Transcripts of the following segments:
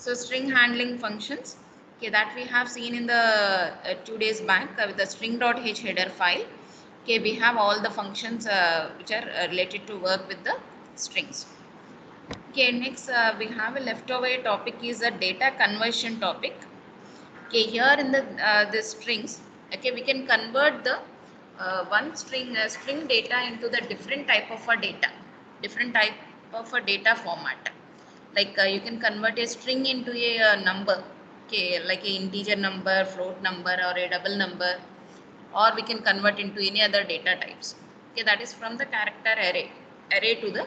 So string handling functions, okay, that we have seen in the 2 days back with the string.h header file. Okay, we have all the functions which are related to work with the strings. Okay, next we have a leftover topic is a data conversion topic. Okay, here in the strings, okay, we can convert the one string data into the different type of a data, different type of a data format. Like you can convert a string into a number, okay, like a integer number, float number, or a double number, or we can convert into any other data types. Okay, that is from the character array to the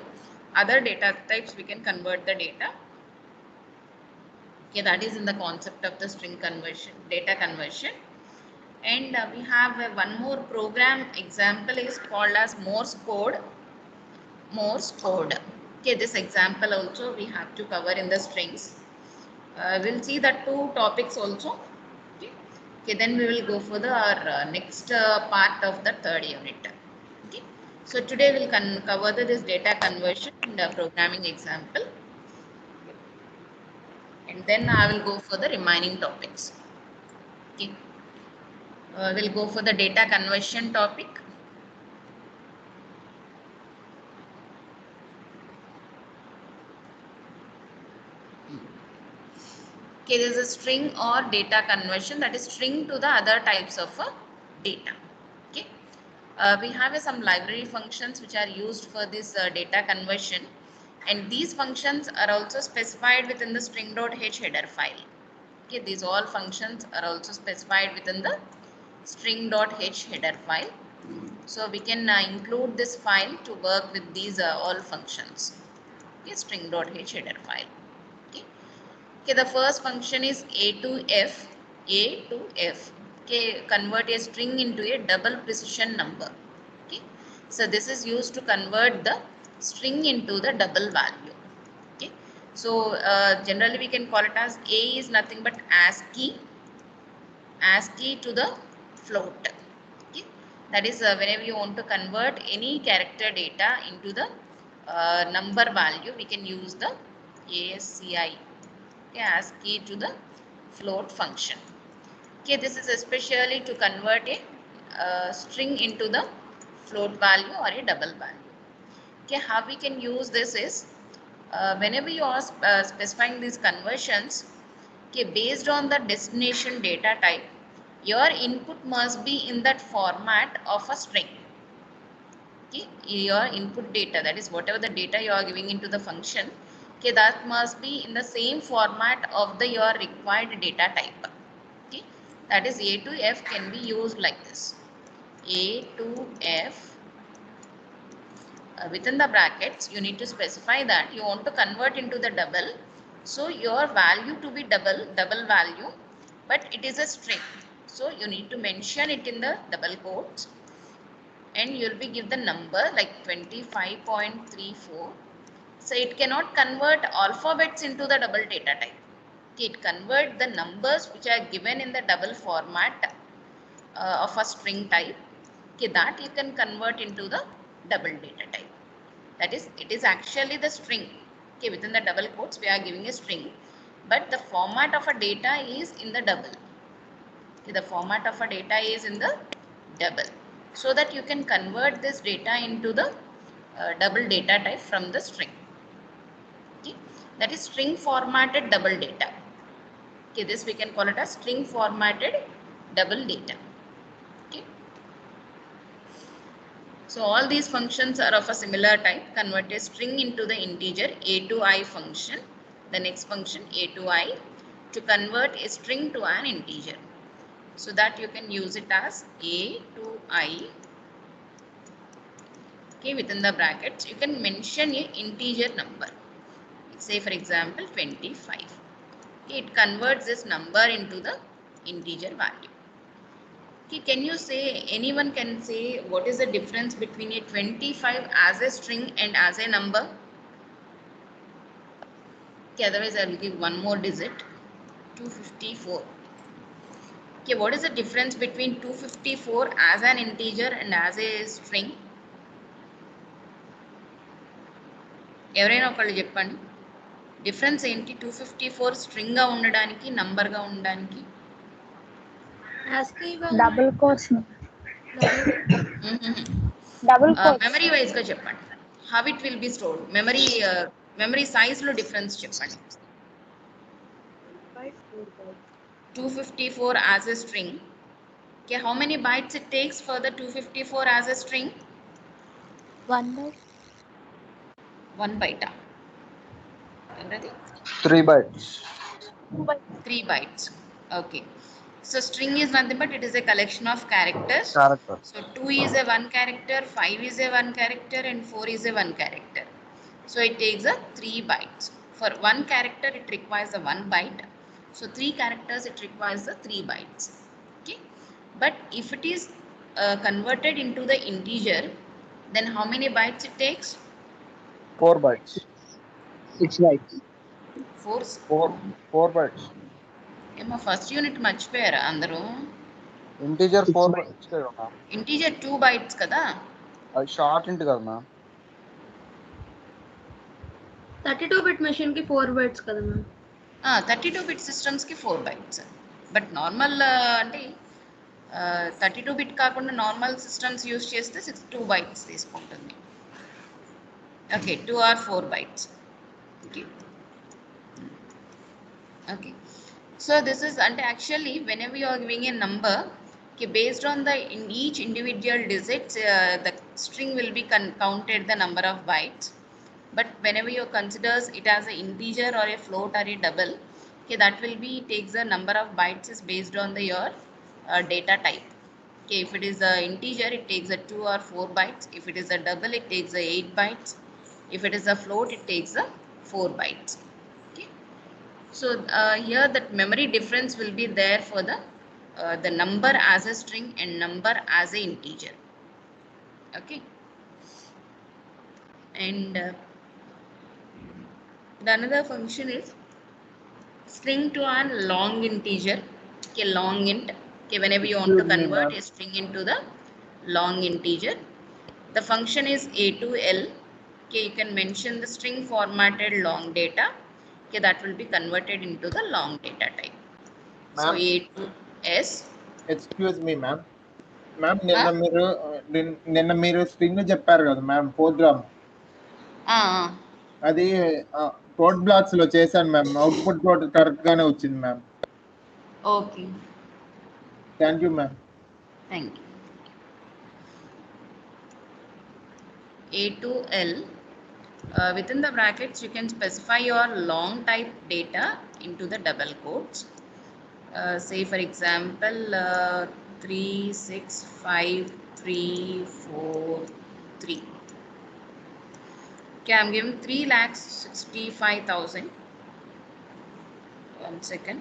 other data types. We can convert the data. Okay, that is in the concept of the string conversion, data conversion. And we have one more program example is called as Morse code. Morse code. Okay, this example also we have to cover in the strings. We'll see the two topics also. Okay, okay, then we will go for the our next part of the third unit. Okay, so today we'll cover this data conversion and programming example, and then I will go for the remaining topics. Okay, we'll go for the data conversion topic. Okay, there is a string or data conversion, that is string to the other types of data. Okay, we have some library functions which are used for this data conversion, and these functions are also specified within the string.h header file. Okay, these all functions are also specified within the string.h header file. So we can include this file to work with these all functions. Okay, string.h header file. Okay. Okay, the first function is A to F. A to F. Okay, convert a string into a double precision number. Okay, so this is used to convert the string into the double value. Okay, so generally we can call it as A is nothing but ASCII to the float. Okay, that is whenever you want to convert any character data into the number value, we can use the ASCII. Okay, ASCII to the float function. Okay, this is especially to convert a string into the float value or a double value. Okay, how we can use this is whenever you are specifying these conversions, okay, based on the destination data type, your input must be in that format of a string. Okay, your input data, that is whatever the data you are giving into the function, okay, that must be in the same format of the your required data type. Okay, that is A to F can be used like this. A to F, within the brackets you need to specify that you want to convert into the double, so your value to be double value, but it is a string, so you need to mention it in the double quotes, and you will be give the number like 25.34. So it cannot convert alphabets into the double data type. It convert the numbers which are given in the double format of a string type. Okay, that you can convert into the double data type. That is, it is actually the string. Okay, within the double quotes we are giving a string, but the format of a data is in the double. Okay, the format of a data is in the double, so that you can convert this data into the double data type from the string. Okay, that is string formatted double data. Okay, this we can call it as string formatted double data. Okay, so all these functions are of a similar type. Convert a string into the integer a to I function. The next function a to I to convert a string to an integer, so that you can use it as a to I. Okay, within the brackets you can mention a integer number. Say for example 25. Okay, it converts this number into the integer value. Okay, can you say, anyone can say what is the difference between a 25 as a string and as a number? Okay, otherwise I will give one more digit, 254. Okay, what is the difference between 254 as an integer and as a string? ఎవరైనా ఒకళ్ళు చెప్పండి. Difference ఏంటి 254 string గా ఉండడానికి number గా ఉండడానికి? Double quotes double quotes memory wise గా చెప్పండి. How it will be stored? Memory size లో డిఫరెన్స్ చెప్పండి. 254 as a string. Okay, how many bytes it takes for the 254 as a string? 1 byte. 1 byte. Ready? 3 bytes. 3 bytes. Okay. So string is nothing but it is a collection of characters. Characters. So 2 is a 1 character, 5 is a 1 character, and 4 is a 1 character. So it takes a 3 bytes. For 1 character it requires a 1 byte. So 3 characters it requires a 3 bytes. Okay. But if it is converted into the integer, then how many bytes it takes? 4 bytes. 6 bytes. 4 bytes. ఏమో first unit మర్చిపోయారా అందరూ? Integer 4 bytes కదా ma'am. Integer 2 bytes కదా. అది short ఇంట్ కదా ma'am. 32-bit machine కి 4 bytes కదా మ్యామ్. 32-bit systems కి 4 bytes. బట్ నార్మల్ అంటే 32-bit కాకుండా నార్మల్ సిస్టమ్స్ యూజ్ చేస్తే 2 bytes తీసుకుంటుంది. Okay, 2 or 4 bytes. Okay okay. So this is, and actually whenever you are giving a number, okay, based on the in each individual digits, the string will be counted the number of bytes. But whenever you considers it as an integer or a float or a double, okay, that will be takes the number of bytes is based on the your data type. Okay, if it is a integer, it takes a 2 or 4 bytes. If it is a double, it takes a 8 bytes. If it is a float, it takes a 4 bytes. So here that memory difference will be there for the number as a string and number as a integer. Okay. And the another function is string to an long integer. Okay, long int. Okay, whenever you want to convert a string into the long integer, the function is a to l. Okay, you can mention the string formatted long data. Okay, that will be converted into the long data type. So a to s. Excuse me ma'am. Ma'am నిన్న మీరు string చెప్పారు కదా ma'am, programme అది code blocks లో చేశాను ma'am. Output code correct గానే వచ్చింది ma'am. Okay, thank you ma'am. Thank you. A to L. Within the brackets you can specify your long type data into the double quotes. Say for example 365,343. Okay, I'm giving 3,65,000. 1 second.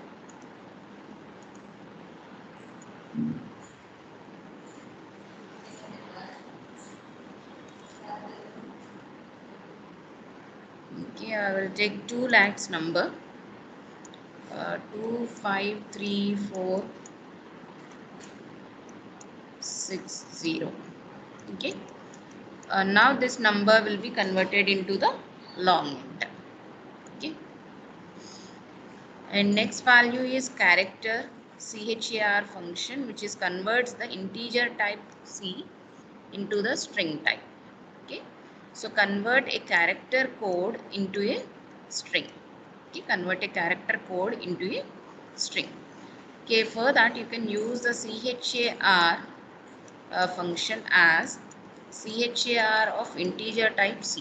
Okay, I will take 2 lakhs number. 253,460. Okay. Now this number will be converted into the long int. Okay. And next value is character char function, which is converts the integer type C into the string type. Okay. So convert a character code into a string. Okay, convert a character code into a string. Okay, for that you can use the char function as char of integer type C.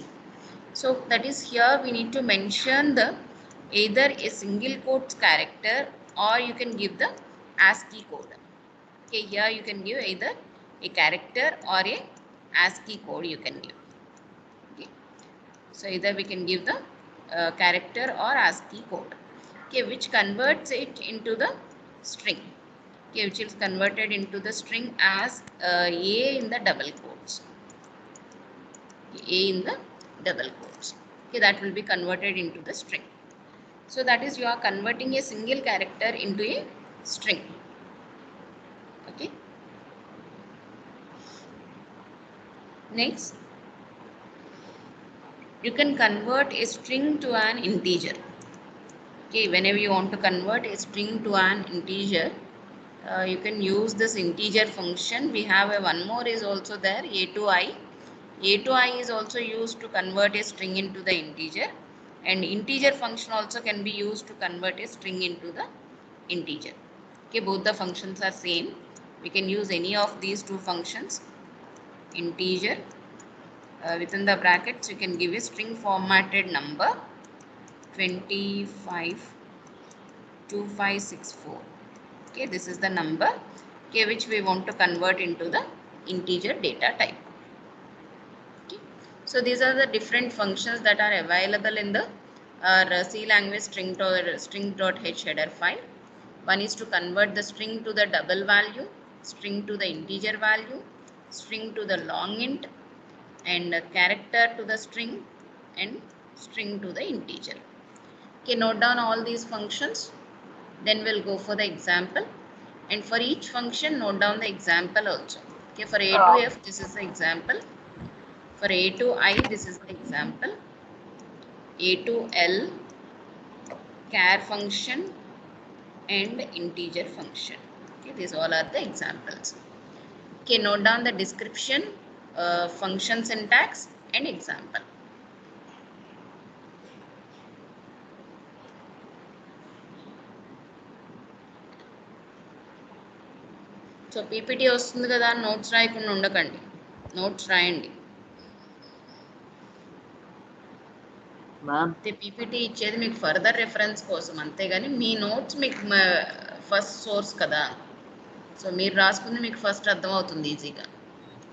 So that is here we need to mention the either a single quotes character or you can give the ASCII code. Okay, here you can give either a character or a ASCII code you can give. Okay, so either we can give the character or ASCII code. Okay, which converts it into the string. Okay, which is converted into the string as A in the double quotes. A in the double quotes. Okay, that will be converted into the string. So that is you are converting a single character into a string. Okay. Next, you can convert a string to an integer. Okay, whenever you want to convert a string to an integer, you can use this integer function. We have one more is also there, a to I. A to I is also used to convert a string into the integer, and integer function also can be used to convert a string into the integer. Okay, both the functions are same. We can use any of these two functions. Integer, within the brackets you can give a string formatted number 2564. Okay, this is the number, okay, which we want to convert into the integer data type. Okay, so these are the different functions that are available in the C language string.h header file. One is to convert the string to the double value, string to the integer value, string to the long int, and a character to the string, and string to the integer. Okay, note down all these functions. Then we'll go for the example. And for each function, note down the example also. Okay, for A to F, this is the example. For A to I, this is the example. A to L, char function, and integer function. Okay, these all are the examples. Okay, note down the description, function syntax, and example. So PPT వస్తుంది కదా, notes రాయకుండా ఉండకండి, notes రాయండి. Ma'am PPT ఇచ్చేది మీకు further reference కోసం, అంతేగాని మీ notes మీకు ఫస్ట్ సోర్స్ కదా. సో మీరు రాసుకుంది మీకు ఫస్ట్ అర్థమవుతుంది, ఈజీగా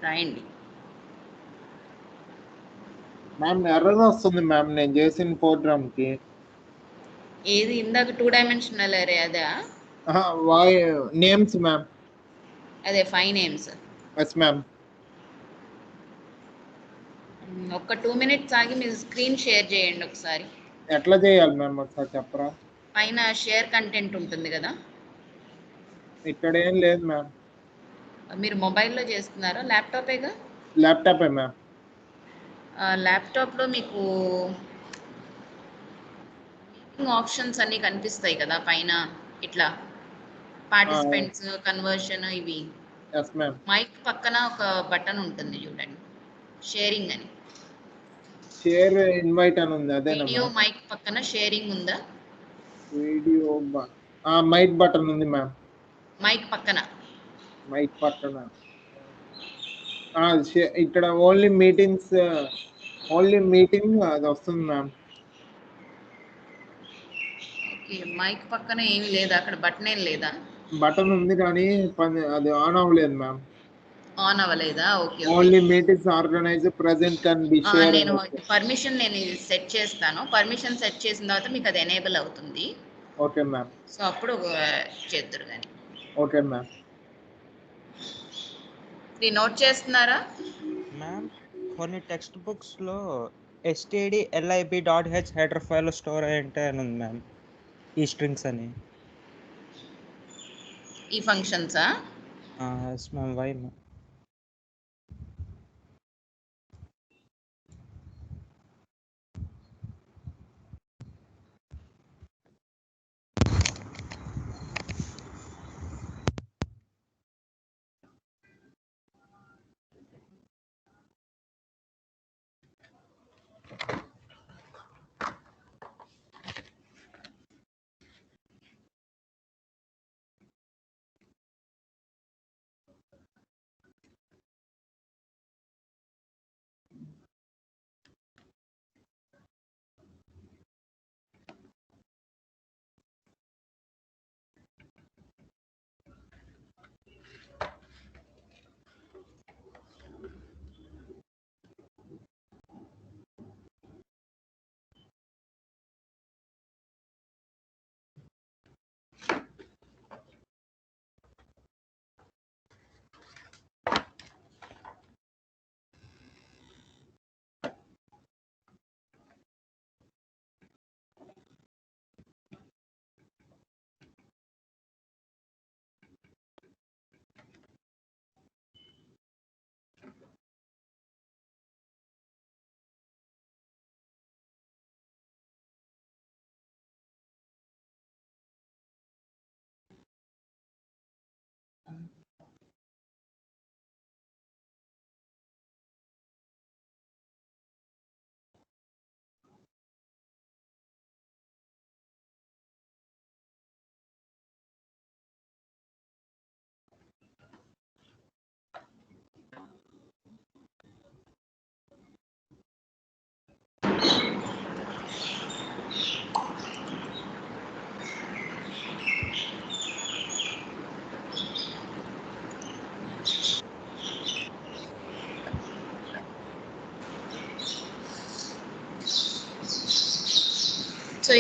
రాయండి. మ్యామ్ ఎర్రర్ వస్తుంది మ్యామ్ నేను చేసిన ప్రోగ్రామ్ కి. ఏది ఇందాక 2 డైమెన్షనల్ అరే అదా? వాయ్ నేమ్స్ మ్యామ్. అదే 5 నేమ్స్. Yes ma'am. ఒక్క 2 మినిట్స్ ఆగి మీ స్క్రీన్ షేర్ చేయండి ఒకసారి. ఎట్లా చేయాలి మ్యామ్ ఒకసారి చెప్పరా? పైన షేర్ కంటెంట్ ఉంటుంది కదా. ఇక్కడ ఏం లేదు మ్యామ్. మీరు మొబైల్లో చేస్తున్నారా, ల్యాప్టాపేగా? ల్యాప్టాపే మ్యామ్. ల్యాప్టాప్లో మీకు మీటింగ్ ఆప్షన్స్ అన్నీ కనిపిస్తాయి కదా పైన, ఇట్లా పార్టిసిపెంట్స్, కన్వర్షన్, ఇవి. Yes ma'am. మైక్ పక్కన ఒక బటన్ ఉంటుంది చూడండి, షేరింగ్ అని. షేర్ ఇన్వైట్ అని ఉంది, అదేనా? వీడియో మైక్ పక్కన షేరింగ్ ఉందా? వీడియో మైక్ బటన్ ఉంది మ్యామ్. మైక్ పక్కన మైక్ పక్కన ఇక్కడ ఓన్లీ మీటింగ్స్, ఓన్లీ మీటింగ్ అది వస్తుంది మ్యామ్. ఓకే, మైక్ పక్కన ఏమీ లేదా, అక్కడ బటన్ ఏం లేదా? బటన్ ఉంది కానీ అది ఆన్ అవ్వలేదు మ్యామ్. ఆన్ అవ్వలేదా? Okay, only meetings organise present can be share. నేను పర్మిషన్ సెట్ చేస్తాను. పర్మిషన్ సెట్ చేసిన తర్వాత మీకు అది ఎనేబుల్ అవుతుంది. Okay ma'am. సో అప్పుడు చేద్దురు కానీ. Okay ma'am. ఇది నోట్ చేస్తున్నారా మ్యామ్? కొన్ని టెక్స్ట్ బుక్స్ లో stdlib.h హెడర్ ఫైల్ స్టోర్ అయ్యింటే అని ఉంది మ్యామ్, ఈ స్ట్రింగ్స్ అని. ఈ ఫంక్షన్సా? Yes ma'am. Why ma'am?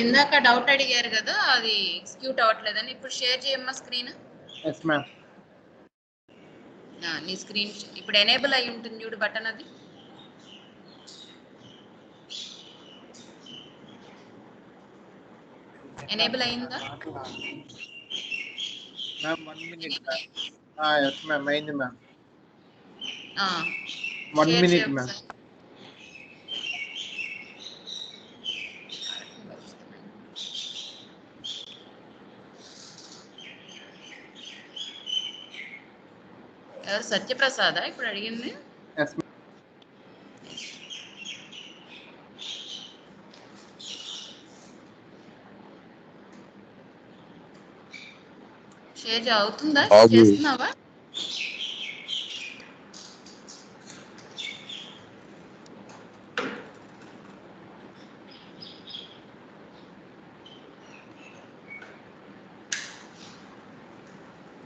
ఇందాక డౌట్ అడిగారు కదా, అది ఎగ్జిక్యూట్ అవ్వట్లేదని. ఇప్పుడు షేర్ చేయమ్మా స్క్రీన్. Yes ma'am. నీ స్క్రీన్ ఇప్పుడు ఎనేబుల్ అయి ఉంటుంది చూడు బటన్, అది ఎనేబుల్ అయిందా? Ma'am 1 minute ma'am. Yes ma'am, అయింది మ్యామ్. 1 minute ma'am. ఎవరు సత్యప్రసాదా ఇప్పుడు అడిగింది? ఎస్ షేర్ అవుతుందా? చేస్తున్నావా?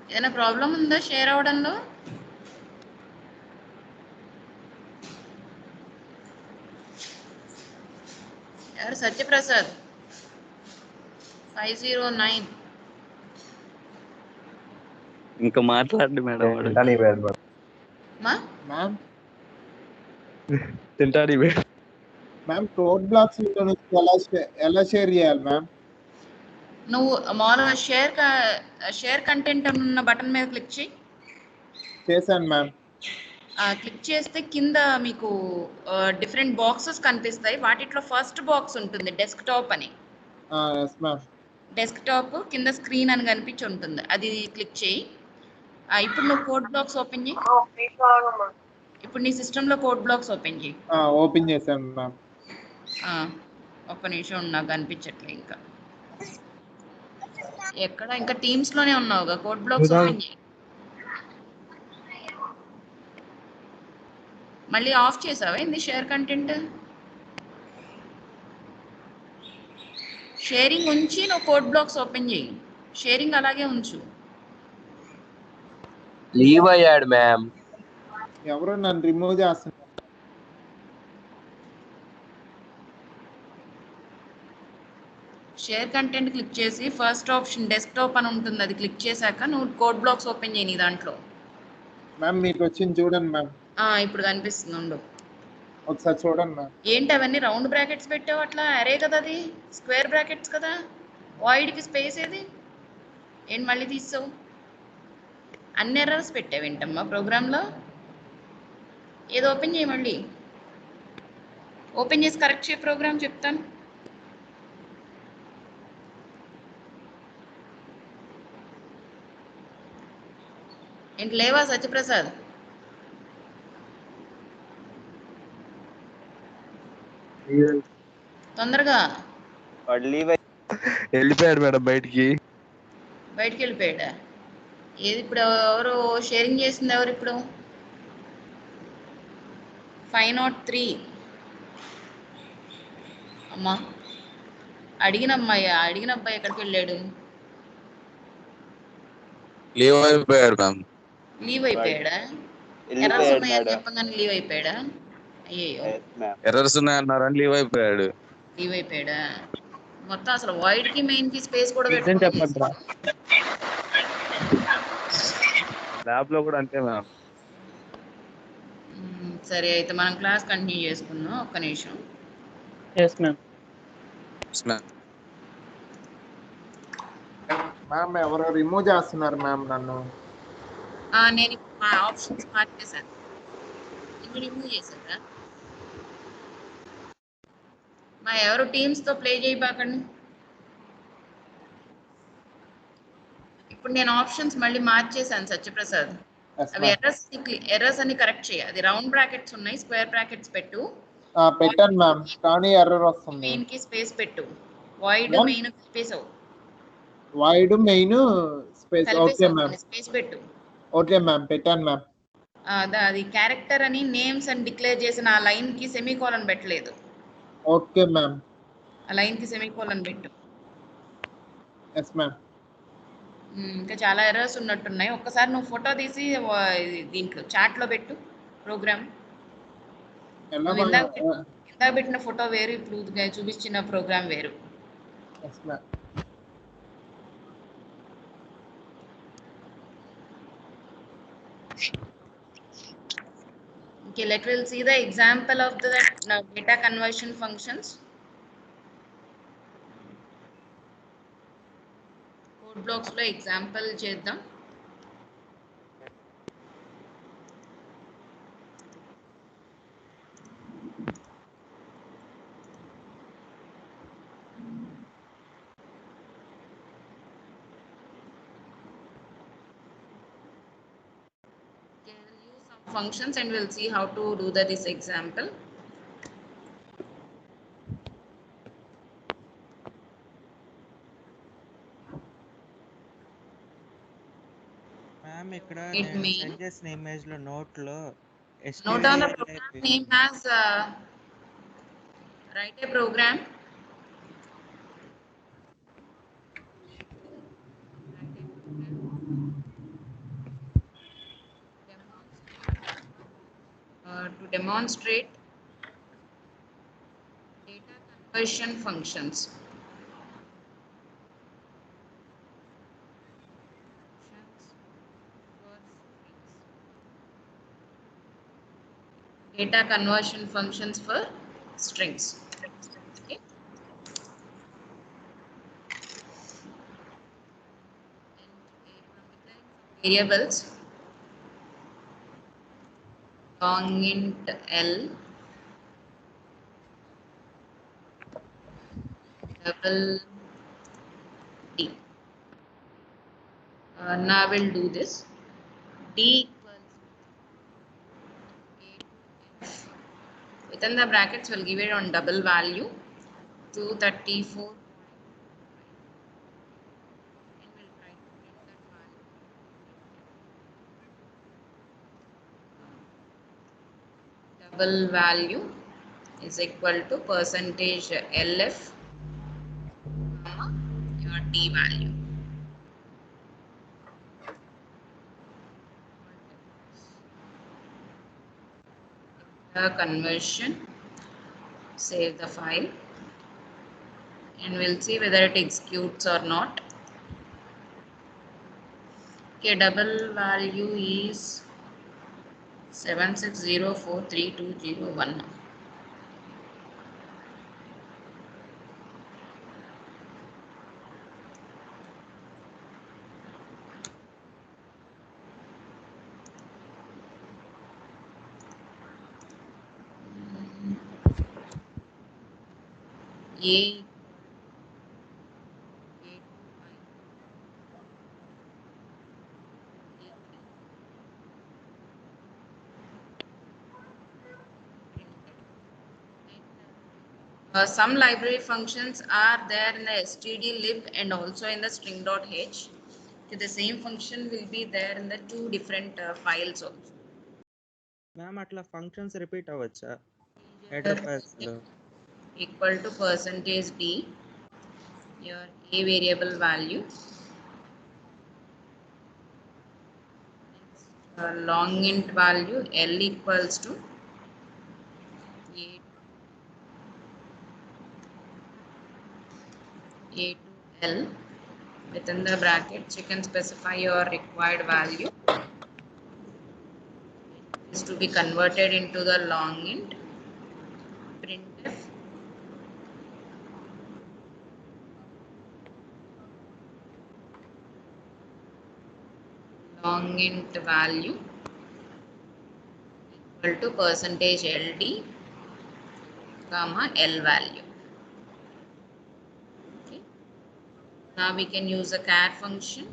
ఏదైనా ప్రాబ్లం ఉందా షేర్ అవడంలో? ఎవరు సత్యప్రసాద్ 509. ఇంకా మాట్లాడండి మేడం. మా మ్యామ్. తింటాడు మ్యామ్ కోడ్ బ్లాక్స్ ఎలా షేర్ చేయాలి మ్యామ్? నువ్వు మామూలుగా షేర్ కంటెంట్ ఉన్న బటన్ మీద క్లిక్ చేయి. చేశాను మ్యామ్. క్లిక్ చేస్తే కింద మీకు డిఫరెంట్ బాక్సెస్ కనిపిస్తాయి. వాటిట్లో ఫస్ట్ బాక్స్ ఉంటుంది డెస్క్టాప్ అని. Yes ma'am. డెస్క్టాప్ కింద స్క్రీన్ అని కనిపించి ఉంటుంది, అది క్లిక్ చేయి. ఇప్పుడు నువ్వు కోడ్ బ్లాక్స్ ఓపెన్ చేయి. ఇప్పుడు నీ సిస్టంలో కోడ్ బ్లాక్స్ ఓపెన్ చేయి. ఓపెన్ చేశాను మ్యామ్. ఒక్క నిమిషం నాకు కనిపించట్లే ఇంకా. ఎక్కడ ఇంకా టీమ్స్ లోనే ఉన్నావుగా, కోడ్ బ్లాక్స్ ఓపెన్ చేయి. మళ్ళీ ఆఫ్ చేసావా ఏంది షేర్ కంటెంట్? షేరింగ్ ఉంచి నువ్వు కోడ్ బ్లాక్స్ ఓపెన్ చేయి. షేరింగ్ అలాగే ఉంచు. లీవ్ అయ్యాడు మ్యామ్. ఎవరో నన్ను రిమూవ్ చేస్తున్నారు. షేర్ కంటెంట్ క్లిక్ చేసి ఫస్ట్ ఆప్షన్ డెస్క్టాప్ అని ఉంటుంది, అది క్లిక్ చేశాక నువ్వు కోడ్ బ్లాక్స్ ఓపెన్ చేయి నీ దాంట్లో. మ్యామ్ మీకు వచ్చింది చూడండి మ్యామ్. ఇప్పుడు కనిపిస్తుంది, ఉండు ఒకసారి చూడండి మ్యామ్. ఏంటి అవన్నీ రౌండ్ బ్రాకెట్స్ పెట్టావు? అట్లా అరే కదా, అది స్క్వేర్ బ్రాకెట్స్ కదా. వాయిడ్కి స్పేస్ ఏది? ఏంటి మళ్ళీ తీసావు? అన్ని ఎర్రర్స్ పెట్టావేంటమ్మా ప్రోగ్రాంలో? ఏదో ఓపెన్ చేయి, మళ్ళీ ఓపెన్ చేసి కరెక్ట్ చేయ ప్రోగ్రామ్, చెప్తాను. ఏంటి లేవా సత్యప్రసాద్? తొందరగా వెళ్ళిపోయాడు మేడం బయటికి. బయటికి వెళ్ళిపోయాడా? ఏది ఇప్పుడు ఎవరు షేరింగ్ చేసింది? ఎవరు ఇప్పుడు? 503. అమ్మా అడిగిన అబ్బాయి ఎక్కడికి వెళ్ళాడు? లీవ్ అయిపోయాడు మ్యామ్. లీవ్ అయిపోయాడా? ఎర్రర్స్ ఉన్నాయని చెప్పగానే లీవ్ అయిపోయాడా? అయ్యో, ఎర్రర్స్ ఉన్నాయన్నారని లీవ్ అయిపోయాడు. లీవ్ అయిపోయాడా? మొత్తం అసలు వైడ్ కి మెయిన్ కి స్పేస్ కూడా చెప్పండి. ల్యాబ్ లో కూడా అంతే మ్యామ్. సరే అయితే మనం క్లాస్ కంటిన్యూ చేసుకుందాం. ఒక్క నిమిషం. Yes ma'am. మ్యామ్ ఎవరో రిమూవ్ చేస్తున్నారు మ్యామ్ నన్ను. నేను మా ఆప్షన్స్ మార్చేసాను. ఇప్పుడు రిమూవ్ చేశారా? మా ఎవరు టీమ్స్ తో ప్లే చేయబాకండి. ఇప్పుడు నేను ఆప్షన్స్ మళ్ళీ మార్చేసాను సత్యప్రసాద్. అవి ఎర్రర్స్ అని కరెక్ట్ చేయి. అది రౌండ్ బ్రాకెట్స్ ఉన్నాయి, స్క్వేర్ బ్రాకెట్స్ పెట్టు. పెట్టాను మ్యామ్, కానీ ఎర్రర్ వస్తుంది. మెయిన్ కి స్పేస్ పెట్టు. Void main space void main space. Okay ma'am. Space పెట్టు. ఓకే మ్యామ్, పెట్టాను మ్యామ్. అది క్యారెక్టర్ అని నేమ్స్ అని డిక్లేర్ చేసిన ఆ లైన్ కి సెమీకోలన్ పెట్టలేదు. Okay ma'am. ఆ లైన్ కి సెమీకోలన్ పెట్టు. Yes ma'am. ఇంకా చాలా ఎర్రర్స్ ఉన్నట్టున్నాయి. ఒక్కసారి నువ్వు ఫోటో తీసి దీంట్లో చాట్ లో పెట్టు ప్రోగ్రామ్. ఇందాక పెట్టిన ఫోటో వేరు, ఇప్పుడు చూపించిన ప్రోగ్రామ్ వేరు. Yes, ma'am. Okay, we'll see the example of the data conversion functions. Code blocks lo example చేద్దాం. Okay, we'll use some functions and we'll see how to do this example. Ma'am ఇక్కడ It నేను mean send చేసిన image లో note లో note down the STDLIB program name as write a program. To demonstrate data conversion functions. Data conversion functions for strings. Okay. Variables long int L double D. Now we'll do this. D equals within the brackets we'll give it on double value 234 and we'll try to print that value. Double value is equal to percentage LF comma your D value. The conversion, save the file and we'll see whether it executes or not. Okay, double value is 76043201. A some library functions are there in the stdlib and also in the string.h. Okay, the same function will be there in the two different files also. Ma'am అట్లా functions repeat అవ్వచ్చా header files లో Equal to percentage D, your A variable value. Long int value L equals to A to L. Within the brackets, you can specify your required value. It is to be converted into the long int. Printf long int value equal to percentage LD comma L value. Okay. Now we can use a char function.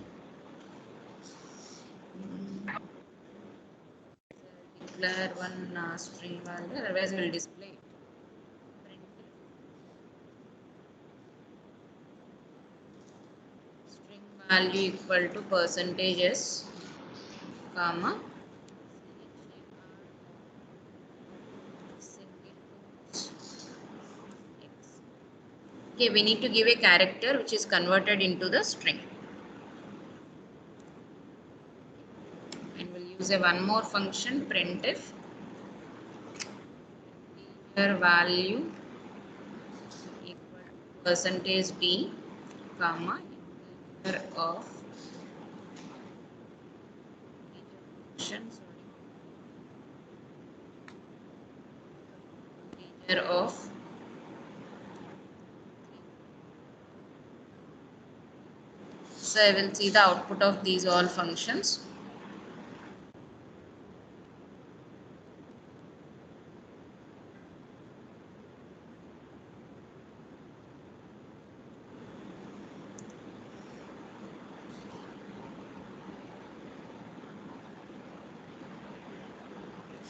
Declare one string value, otherwise we'll display it. String value equal to percentage S comma okay, we need to give a character which is converted into the string. And we'll use a one more function, printf integer value equal to percentage d comma integer of function, integer of so I will see the output of these all functions.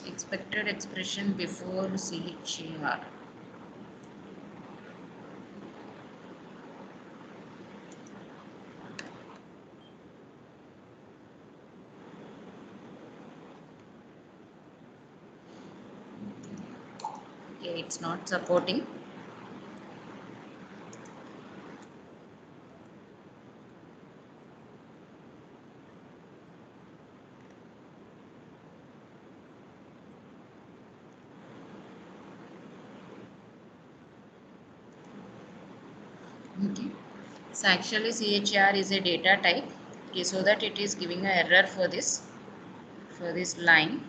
Expected expression before CHAR. Okay, it's not supporting. Okay. So actually CHR is a data type. Okay, so that it is giving an error for this line,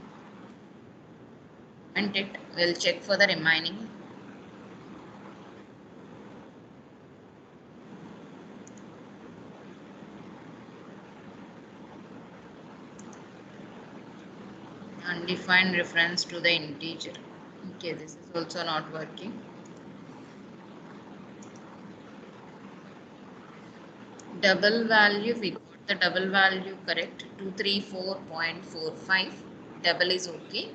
and it will check for the remaining. Undefined reference to the integer. Okay, this is also not working. Double value, we got the double value correct, 234.45. Double is okay.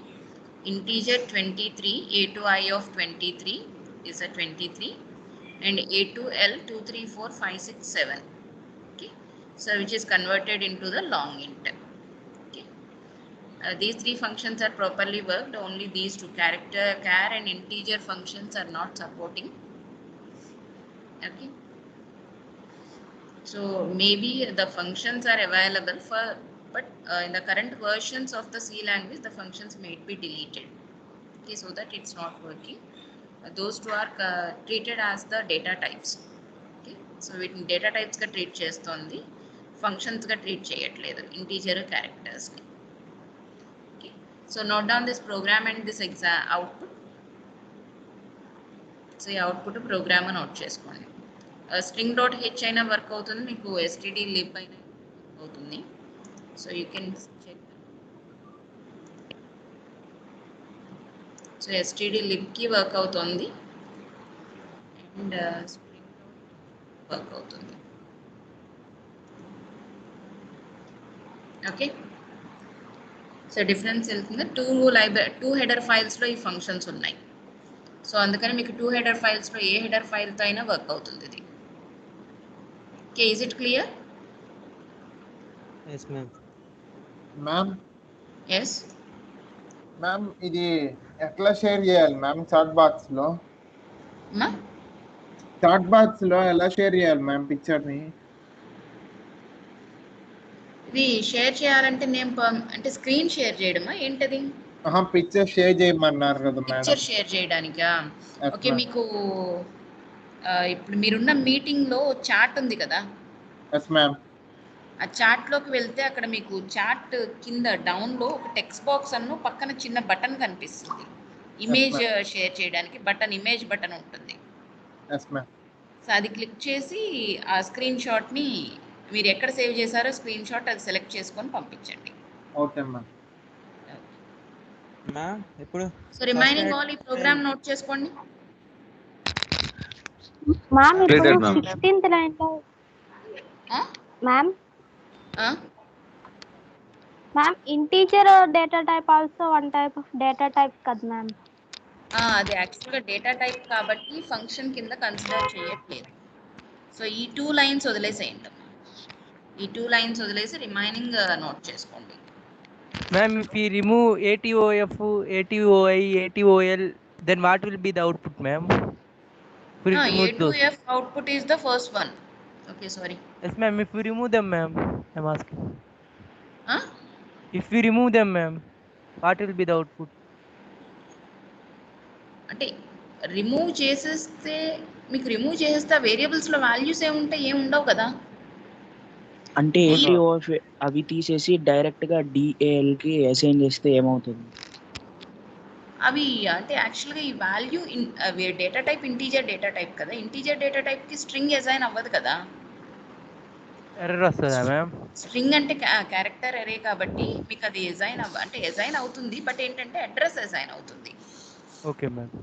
Integer 23, a to I of 23 is a 23, and a to L 234567. Okay, so which is converted into the long int. Okay, these three functions are properly worked. Only these two, character char and integer functions, are not supporting. Okay, so maybe the functions are available for, but in the current versions of the C language, the functions may be deleted. Okay, so that it's not working. Those two are treated as the data types. Okay, so వీటిని data టైప్స్గా treat చేస్తుంది, ఫంక్షన్స్గా treat చేయట్లేదు, integer క్యారెక్టర్స్ని. Okay, so note down this program and this output. So ఈ output program నోట్ చేసుకోండి. String dot h అయినా వర్క్ అవుతుంది, మీకు ఎస్టీడీ లిబ్ అయినా అవుతుంది. So you can check. So STD లిబ్కి వర్క్ అవుతుంది అండ్ స్ట్రింగ్ డాట్ వర్క్ అవుతుంది. ఓకే, సో డిఫరెన్స్ వెళ్తుంది. టూ హెడర్ ఫైల్స్లో ఈ ఫంక్షన్స్ ఉన్నాయి. సో అందుకని మీకు టూ హెడర్ ఫైల్స్లో ఏ హెడర్ ఫైల్తో అయినా వర్క్ అవుతుంది ఇది. Okay, is it clear? Yes ma'am. Ma'am yes ma'am ఇది ఎట్లా షేర్ చేయాలి మ్యామ్? చాట్ బాక్స్ లో ఎలా షేర్ చేయాలి మ్యామ్ పిక్చర్ని? ఇది షేర్ చేయాలంటే అంటే స్క్రీన్ షేర్ చేయడమా ఏంటది? పిక్చర్ షేర్ చేయమన్నారు కదా మేడం. పిక్చర్ షేర్ చేయడానికా? ఓకే, మీకు ఇప్పుడు మీరున్న మీటింగ్లో చాట్ ఉంది కదా? Yes ma'am. ఆ చాట్లోకి వెళ్తే అక్కడ మీకు చాట్ కింద డౌన్లో ఒక టెక్స్ట్ బాక్స్ అನ್ನು పక్కన చిన్న బటన్ కనిపిస్తుంది. ఇమేజ్ షేర్ చేయడానికి బటన్, ఇమేజ్ బటన్ ఉంటుంది. సో అది క్లిక్ చేసి ఆ స్క్రీన్ షాట్ని మీరు ఎక్కడ సేవ్ చేశారో స్క్రీన్ షాట్ అది సెలెక్ట్ చేసుకొని పంపించండి. Okay ma'am. మ్యామ్ ఇప్పుడు సో రిమైనింగ్ ఆల్ ఈ ప్రోగ్రామ్ నోట్ చేసుకోండి. మ్యామ్ ఇప్పుడు Completed, ma'am. 16th లైన్ లో ma'am integer data type also one type of data type కదా మ్యామ్? అది యాక్చువల్గా డేటా టైప్ కాబట్టి ఫంక్షన్ కింద కన్సిడర్ చేయట్లేదు. సో ఈ 2 లైన్స్ వదిలేసేయండి. ఈ 2 లైన్స్ వదిలేసి రిమైనింగ్ నోట్ చేసుకోండి. Ma'am, if we remove ATOF, ATOI, ATOL, then what will be the output, ma'am? If we remove those. A2F output is the first one. Okay, sorry. Yes, ma'am. If we remove them, ma'am, I'm asking. Huh? If we remove them, ma'am, what will be the output? అంటే remove చేసేస్తే మీకు remove చేస్తే వేరియబుల్స్లో values ఏముంటాయి, ఏమి ఉండవు కదా. అంటే ATOF అవి తీసేసి డైరెక్ట్ గా DAL కి అసైన్ చేస్తే ఏమవుతుంది? అవి అంటే యాక్చువల్గా ఈ value data type integer data type కదా, ఇంటీజర్ డేటా టైప్కి స్ట్రింగ్ అసైన్ అవ్వదు కదా. ఎర్రర్ వస్తుందా మ్యామ్? స్ట్రింగ్ అంటే క్యారెక్టర్ అరే కాబట్టి మీకు అది అంటే అసైన్ అవుతుంది, బట్ ఏంటంటే అడ్రస్ అసైన్ అవుతుంది. Okay ma'am.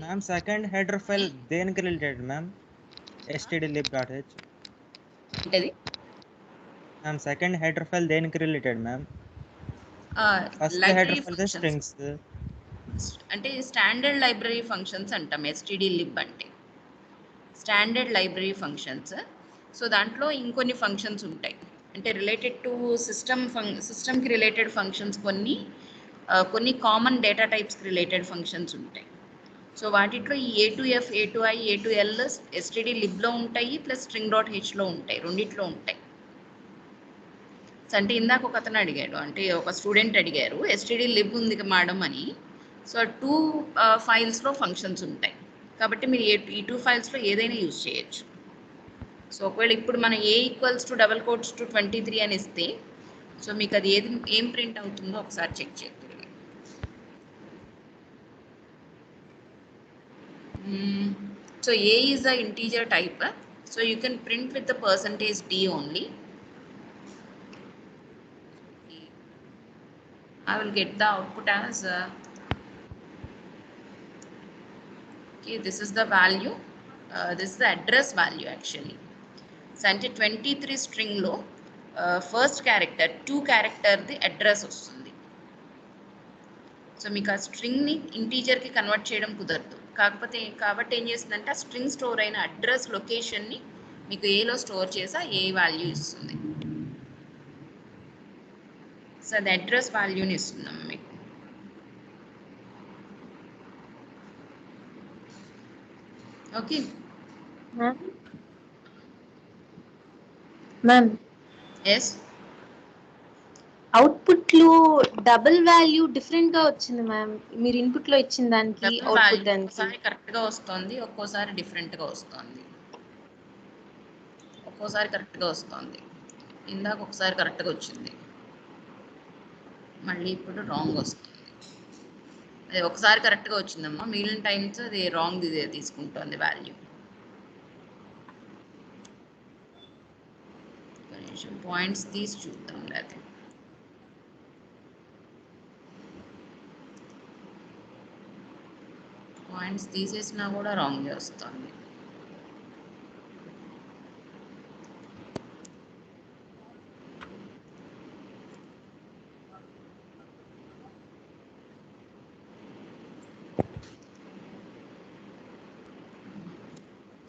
Ma'am second header file దేనికి రిలేటెడ్ మ్యామ్? stdlib.h. ఏంటది మ్యామ్ సెకండ్ హెడర్ ఫైల్ దేనికి related ma'am? First library header file functions strings. అంటే స్టాండర్డ్ లైబ్రరీ ఫంక్షన్స్ అంటాం stdlib అంటే. Standard library functions. సో దాంట్లో ఇంకొన్ని functions ఉంటాయి, అంటే రిలేటెడ్ టు సిస్టమ్కి రిలేటెడ్ ఫంక్షన్స్ కొన్ని కామన్ డేటా టైప్స్కి రిలేటెడ్ ఫంక్షన్స్ ఉంటాయి. సో వాటిలో ఈ A2F, A2I, A2L stdlibలో ఉంటాయి, ప్లస్ string.hలో ఉంటాయి, రెండిట్లో ఉంటాయి. సో అంటే ఇందాక ఒక అతను అడిగాడు, అంటే ఒక స్టూడెంట్ అడిగారు stdlib ఉంది మేడం అని. సో 2 ఫైల్స్లో ఫంక్షన్స్ ఉంటాయి కాబట్టి మీరు ఈ 2 ఫైల్స్లో ఏదైనా యూజ్ చేయొచ్చు. సో ఒకవేళ ఇప్పుడు మనం A=:23 అని ఇస్తే సో మీకు అది ఏం ప్రింట్ అవుతుందో ఒకసారి చెక్ చేయండి. So A is the integer type, so you can print with the %d only. I will get the output as okay, this is the value, this is the address value actually. So ante 23 string lo first character 2 character the address వస్తుంది. So మీకు ఆ స్ట్రింగ్ని ఇంటీజర్కి convert చేయడం కుదరదు, కాబట్టి ఏం చేస్తుందంటే ఆ string store అయిన అడ్రస్ లొకేషన్ని మీకు ఏలో స్టోర్ చేసి ఏ వాల్యూ ఇస్తుంది. సో అది అడ్రస్ వాల్యూని ఇస్తున్నాం మీకు. Okay ma'am yes. అవుట్పుట్ లో డబుల్ వాల్యూ డిఫరెంట్ గా వచ్చింది మ్యామ్, మీరు ఇన్పుట్ లో ఇచ్చిన దానికి అవుట్పుట్ దానికి. ఒక్కోసారి కరెక్ట్ గా వస్తుంది, ఒక్కోసారి డిఫరెంట్ గా వస్తుంది, ఒక్కోసారి కరెక్ట్ గా వస్తుంది. ఇందాక ఒకసారి కరెక్ట్ గా వచ్చింది, మళ్ళీ ఇప్పుడు రాంగ్ వస్తుంది. అది ఒకసారి కరెక్ట్ గా వచ్చిందమ్మా, మిగిలిన టైమ్స్ అది రాంగ్ తీసుకుంటుంది వాల్యూ. కొంచెం పాయింట్స్ తీసి చూద్దాం, లేకపోతే పాయింట్స్ తీసేసినా కూడా రాంగ్ వస్తుంది.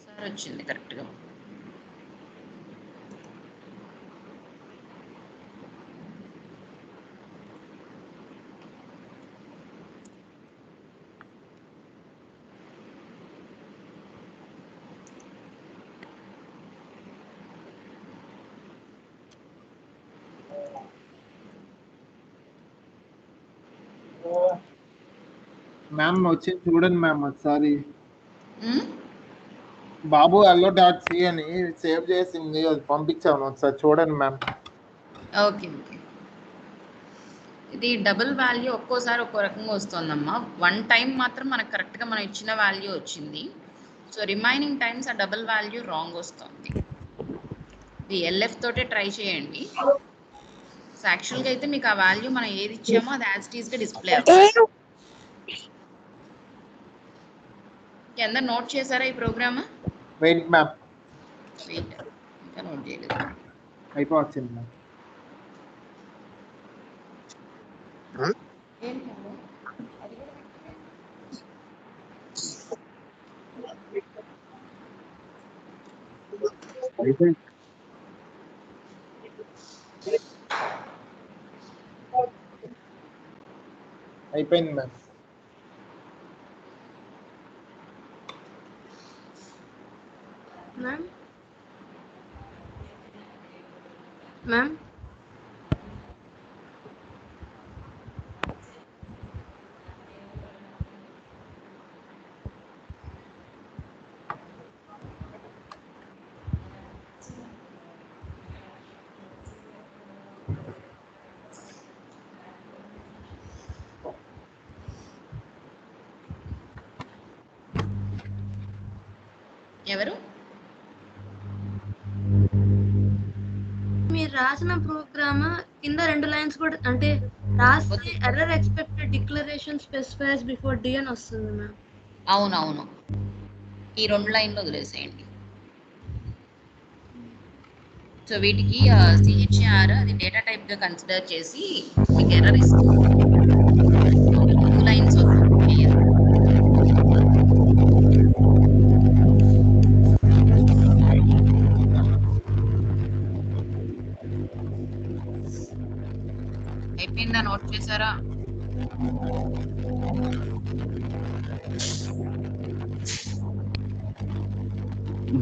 సరే వచ్చింది కరెక్ట్గా. మ్యామ్ వచ్చి చూడండి మ్యామ్ ఒకసారి. బాబు allo.c అని సేవ్ చేసింది, అది పంపించాను, ఒకసారి చూడండి మ్యామ్. Okay okay. ఇది డబుల్ వాల్యూ ఒక్కోసారి ఒక్కో రకంగా వస్తుందమ్మా. 1 టైం మాత్రం మనకు కరెక్ట్గా మనం ఇచ్చిన వాల్యూ వచ్చింది. సో రిమైనింగ్ టైమ్స్ ఆ డబుల్ వాల్యూ రాంగ్ వస్తుంది. ఇది LF తోటే ట్రై చేయండి. సో యాక్చువల్గా అయితే మీకు ఆ వాల్యూ మనం ఏది ఇచ్చామో అది యాజ్ ఇట్ ఈస్గా డిస్ప్లే అవ్వాలి. కింద నోట్ చేశారా ఈ ప్రోగ్రామ్? వెయిట్ మ్యామ్, వెయిట్, ఇంకా నోట్ చేయలేదు. అయిపోవచ్చింది మ్యామ్. అయిపోయింది మ్యామ్. మ్యామ్ మ్యామ్ ఎవరు? మీరు రాసిన ప్రోగ్రామ్ కింద 2 లైన్స్ కూడా అంటే రాస్తే error expected declaration specifiers before D అని వస్తుంది మ్యామ్. అవునవును, ఈ 2 లైన్లు వదిలేసేయండి. సో వీటికి సిహెచ్ఆర్ అది డేటా టైప్ గా కన్సిడర్ చేసి మీకు ఎర్రర్ ఇస్తుంది. 2 లైన్స్ అయిపోయిందా? నోట్ చేశారా?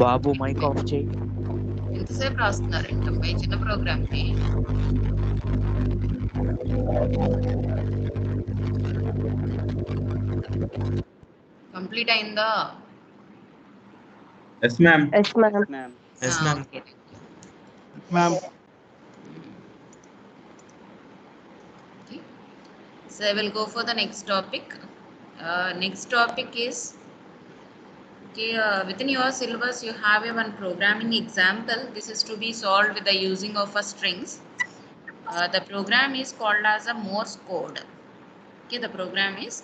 బాబు మైక్ ఆఫ్ చేయి. ఎంతసేపు రాస్తున్నారు ఏంటమ్మాయి చిన్న ప్రోగ్రామ్ కి? కంప్లీట్ అయిందా? Yes ma'am. Yes ma'am. Yes, ma'am. Okay. Ma'am. So I will go for the next topic. Next topic is okay. Within your syllabus, you have a one programming example. This is to be solved with the using of a strings. The program is called as a Morse code. Okay, the program is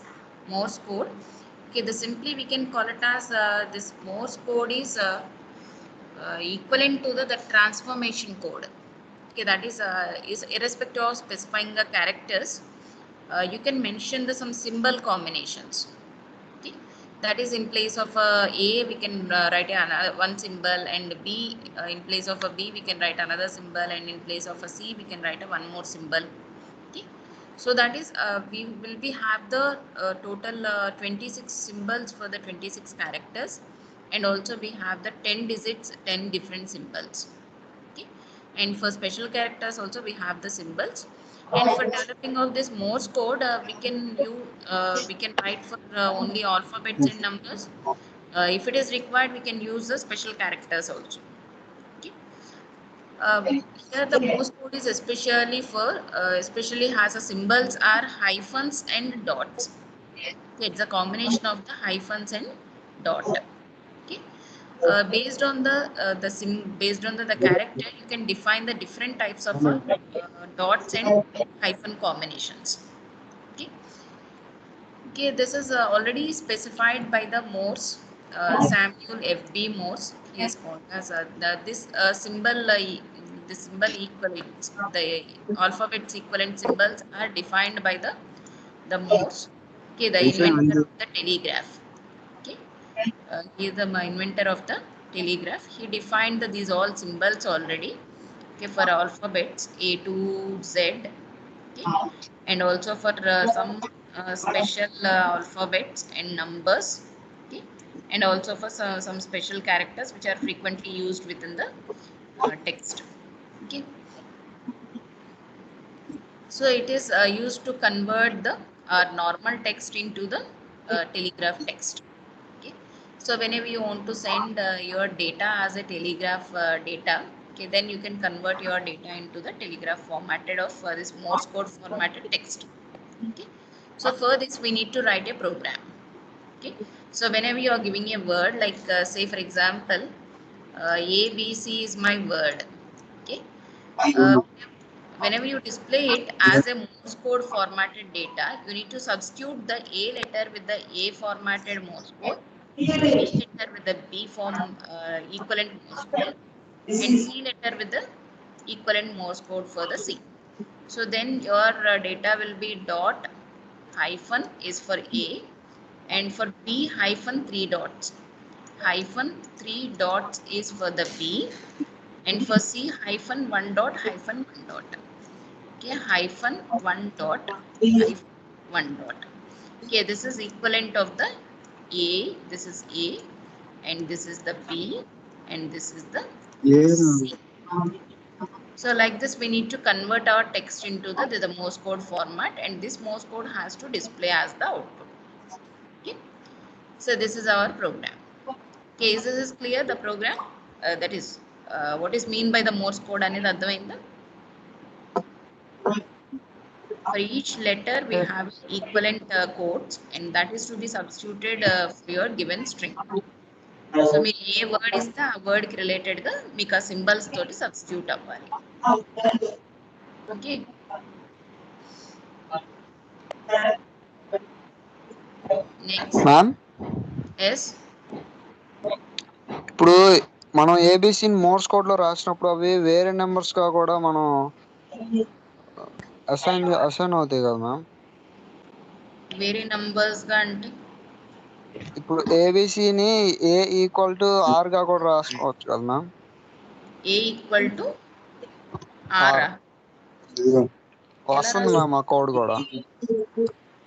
Morse code. Okay, simply we can call it as this Morse code is equivalent to the transformation code. Okay, that is irrespective of specifying the characters. You can mention some symbol combinations. Okay, that is in place of a we can write one symbol, and b in place of a b we can write another symbol, and in place of a c we can write one more symbol. Okay, so that is we will be have the total 26 symbols for the 26 characters, and also we have the 10 digits, 10 different symbols. Okay, and for special characters also we have the symbols. And for developing of this Morse code, we can write for only alphabets and numbers. If it is required, we can use the special characters also. Okay. Here the Morse code is especially for especially has a symbols are hyphens and dots. Okay, it's a combination of the hyphens and dot. Okay. Based on the character, you can define the different types of dots and hyphen combinations. Okay. Okay, this is already specified by the Morse, Samuel F.B. Morse. He is called as this symbol. The symbol equivalent, the alphabet's equivalent symbols are defined by the Morse. Okay, the inventor of the telegraph. Okay, he is the inventor of the telegraph. He defined these all symbols already. Okay, for alphabets A to Z. Okay, and also for some special alphabets and numbers. Okay, and also for some special characters which are frequently used within the text. Okay, so it is used to convert the normal text into the telegraph text. Okay, so whenever you want to send your data as a telegraph data, okay, then you can convert your data into the telegraph formatted of this Morse code formatted text. Okay, so for this we need to write a program. Okay, so whenever you are giving a word like say for example ABC is my word. Okay, whenever you display it as a Morse code formatted data, you need to substitute the A letter with the A formatted Morse code, B letter with the B form equivalent Morse code, and C letter with the equivalent Morse code for the C. So then your data will be dot hyphen is for A, and for B hyphen 3 dots. Hyphen 3 dots is for the B, and for C hyphen 1 dot hyphen 1 dot. Okay, hyphen 1 dot hyphen 1 dot. Okay, this is equivalent of the A, this is A, and this is the B, and this is the C. So like this we need to convert our text into the Morse code format, and this Morse code has to display as the output. Okay, so this is our program. Okay, is this clear, the program? That is what is mean by the Morse code అనేది అర్థమైందా? For each letter we have equivalent codes, and that is to be substituted for your given string. So మీరు ఏ word ఇస్తే ఆ word కి related గా మీకు ఆ symbols తోటి సబ్స్టిట్యూట్ అవ్వాలి. Okay, next. మ్యామ్ ఎస్, ఇప్పుడు మనం ఏబిసి మోర్స్ కోడ్ లో రాసినప్పుడు అవి వేరే నెంబర్స్ గా కూడా మనం అసైన్ అవుతాయి కదా మ్యామ్. వేరే నంబర్స్ గా అంటే ఇప్పుడు ఏబిసిని ఏ ఈక్వల్ టు ఆర్ గా కూడా రాసుకోవచ్చు కదా ma'am. A equal to R R వస్తుంది మ్యామ్ ఆ కోడ్ కూడా.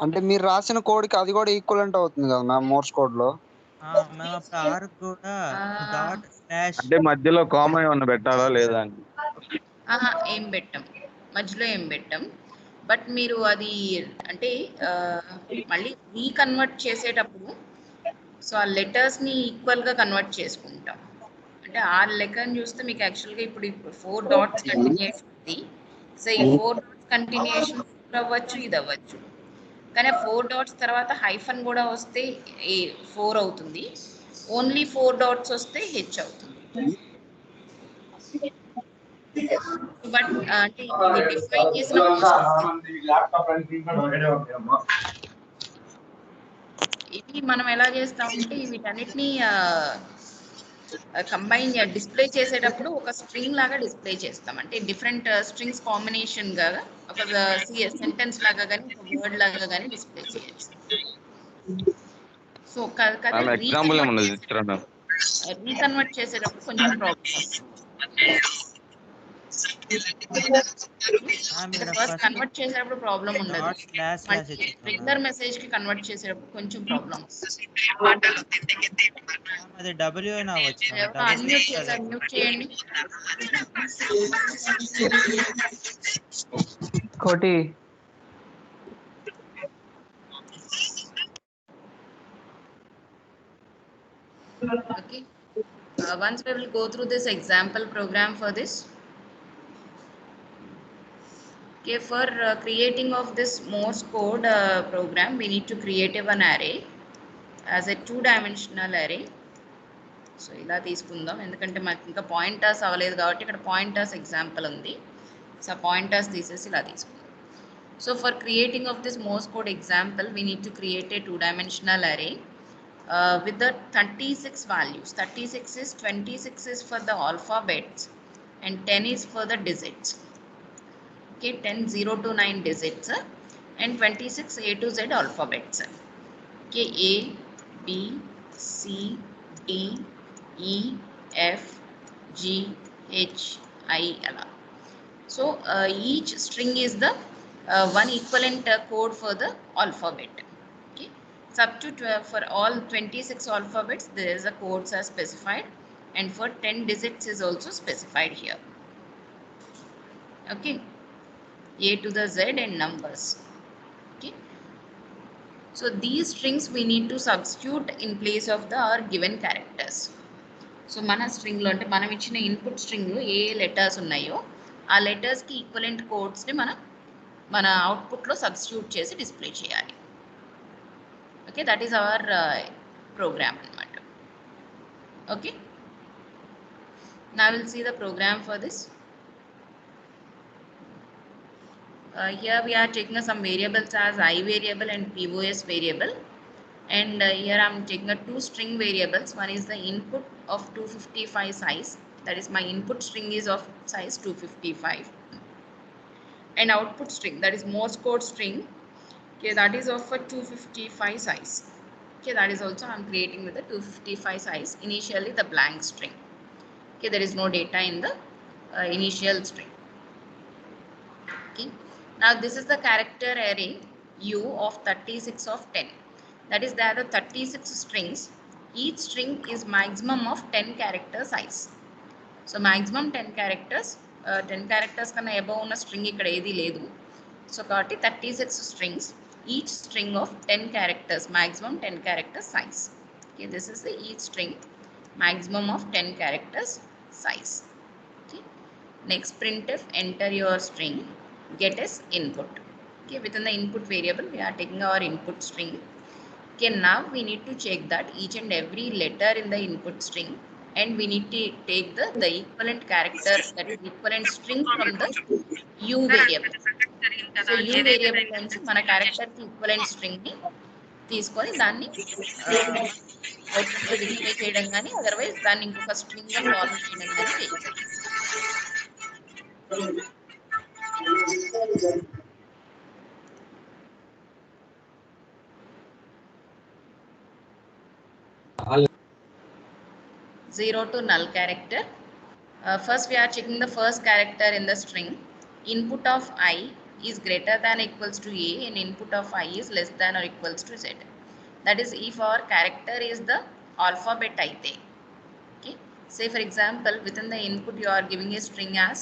అంటే మీరు రాసిన కోడ్ కి అది కూడా ఈక్వలెంట్ అవుతుంది కదా మ్యామ్ మోర్స్ కోడ్ లో. మ్యామ్ అప్పుడు ఆర్ కూడా డాట్ స్లాష్ అంటే మధ్యలో కామా ఏమన్నా పెట్టాలా లేదా అని. ఏం పెట్టాం, మధ్యలో ఏం పెట్టాం. బట్ మీరు అది అంటే మళ్ళీ రీకన్వర్ట్ చేసేటప్పుడు సో ఆ లెటర్స్ని ఈక్వల్గా కన్వర్ట్ చేసుకుంటాం. అంటే ఆ లెక్కను చూస్తే మీకు యాక్చువల్గా ఇప్పుడు 4 డాట్స్ కంటిన్యూషన్ ఉంది. సో ఈ 4 డాట్స్ కంటిన్యూషన్ అవ్వచ్చు, ఇది అవ్వచ్చు. కానీ 4 డాట్స్ తర్వాత హైఫన్ కూడా వస్తే 4 అవుతుంది. ఓన్లీ 4 డాట్స్ వస్తే హెచ్ అవుతుంది. బట్ అంటే ఇది డిఫైన్ చేసిన ఇవి మనం ఎలా చేస్తామంటే వీటన్నిటిని కంబైన్ డిస్ప్లే చేసేటప్పుడు ఒక స్ట్రింగ్ లాగా డిస్ప్లే చేస్తాం. అంటే డిఫరెంట్ స్ట్రింగ్స్ కాంబినేషన్ గా ఒక సెంటెన్స్ లాగా కానీ ఒక వర్డ్ లాగా కానీ డిస్ప్లే చేయొచ్చు. సో ఎగ్జాంపుల్ ఏమన్నా ఇస్తారా? రీకన్వర్ట్ చేసేటప్పుడు కొంచెం ప్రాబ్లమ్ వస్తుంది. ఫస్ట్ కన్వర్ట్ చేసేటప్పుడు ప్రాబ్లం ఉండదు, రెగ్యులర్ మెసేజ్ కి కన్వర్ట్ చేసేటప్పుడు కొంచెం ప్రాబ్లం వస్తుంది. అది డబ్ల్యూ అయినా అవ్వచ్చు. అన్మ్యూట్ చేశారు, మ్యూట్ చేయండి. కోటి Okay, once we will go through this example program for this. Okay, for creating of this Morse code program, we need to create an array as a 2-dimensional array. So ఇలా తీసుకుందాం, ఎందుకంటే మాకు ఇంకా pointers అవ్వలేదు కాబట్టి ఇక్కడ pointers example ఉంది. So pointers తీసేసి ఇలా తీసుకుందాం. So for creating of this Morse code example, we need to create a 2-dimensional array with the 36 values. 36 is 26 is for the alphabets and 10 is for the digits. Okay, 10 0 to 9 digits and 26 A to Z alphabets. Okay, A, B, C, D, E, F, G, H, I, ala. So each string is the one equivalent code for the alphabet. Okay, for all 26 alphabets there is a codes are specified, and for 10 digits is also specified here. Okay, A to the Z and numbers. Okay, so these strings we need to substitute in place of the our given characters. So మన స్ట్రింగ్లో అంటే మనం ఇచ్చిన input స్ట్రింగ్లో ఏ letters ఉన్నాయో ఆ లెటర్స్కి equivalent కోడ్స్ని మన అవుట్పుట్లో substitute చేసి display చేయాలి. Okay, that is our program అనమాట. Okay, now will see the program for this. Here we are taking some variables as I variable and POS variable, and here I am taking a 2 string variables. One is the input of 255 size, that is my input string is of size 255, and output string, that is Morse code string. Okay, that is of a 255 size. Okay, that is also I am creating with the 255 size. Initially the blank string. Okay, there is no data in the initial string. Okay, now this is the character array U of 36 of 10. That is, there are 36 strings. Each string is maximum of 10 character size. So maximum 10 characters. 10 characters కన్నా above ఉన్న string ఇక్కడ ఏది లేదు. So కాబట్టి 36 strings. Each string of 10 characters, maximum 10 character size. Okay, this is the each string maximum of 10 characters size. Okay, next printf, enter your string, get as input. Okay, within the input variable we are taking our input string. Okay, now we need to check that each and every letter in the input string, and we need to take the equivalent character, that is equivalent string from the u variable. So u variable నుంచి మన character కి equivalent string ని తీసుకొని దాన్ని output లో display చేయడం కానీ otherwise దాన్ని ఇంకొక స్ట్రింగ్ గా ఫార్మ్ చేయడం కానీ చేయొచ్చు. Zero to null character. First we are checking the first character in the string. Input of I is greater than or equals to A and input of I is less than or equals to Z. That is if our character is the alphabet aithe. Okay. Say for example, within the input you are giving a string as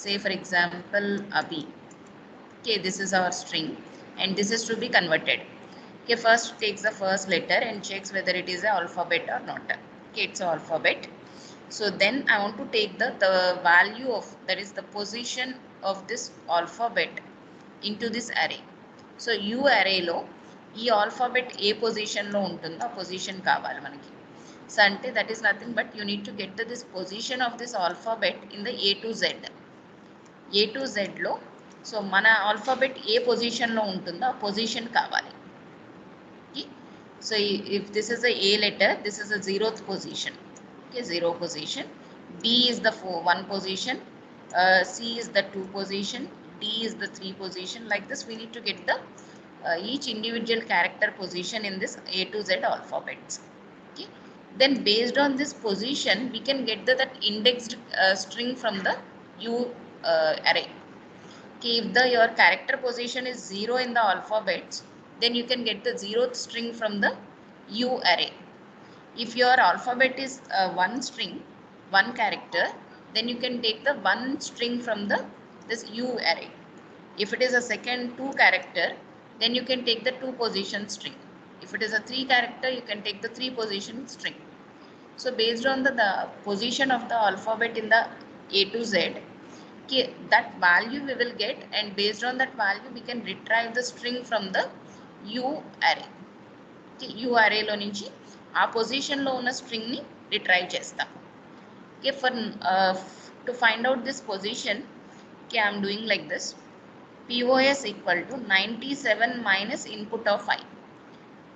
say for example Abhi. Okay, this is our string and this is to be converted. Okay, first takes the first letter and checks whether it is an alphabet or not. Okay, it's an alphabet. So then I want to take the value of, that is the position of this alphabet into this array. So U array lo ee alphabet a position lo untundo, a position kavali manaki. So ante that is nothing but you need to get to this position of this alphabet in the A to Z. A to Z lo, so mana alphabet a position lo untundo, a position kavali. Okay. So if this is a letter, this is a 0th position. Okay, 0 position. B is the 1 position. C is the 2 position. D is the 3 position. Like this, we need to get the each individual character position in this A to Z alphabets. Okay. Then based on this position, we can get that indexed string from the U array. Okay, if your character position is 0 in the alphabets, then you can get the 0th string from the U array. If your alphabet is one string, one character, then you can take the one string from this U array. If it is a second 2 character, then you can take the 2 position string. If it is a 3 character, you can take the 3 position string. So based on the position of the alphabet in the A to Z, okay, that value we will get, and based on that value we can retrieve the string from the U array. Okay, U array lo nunchi ఆ position లో ఉన్న string ని retrieve చేస్తాం. Okay, for to find out this position, okay, I'm doing like this. POS equal to 97 minus input of I.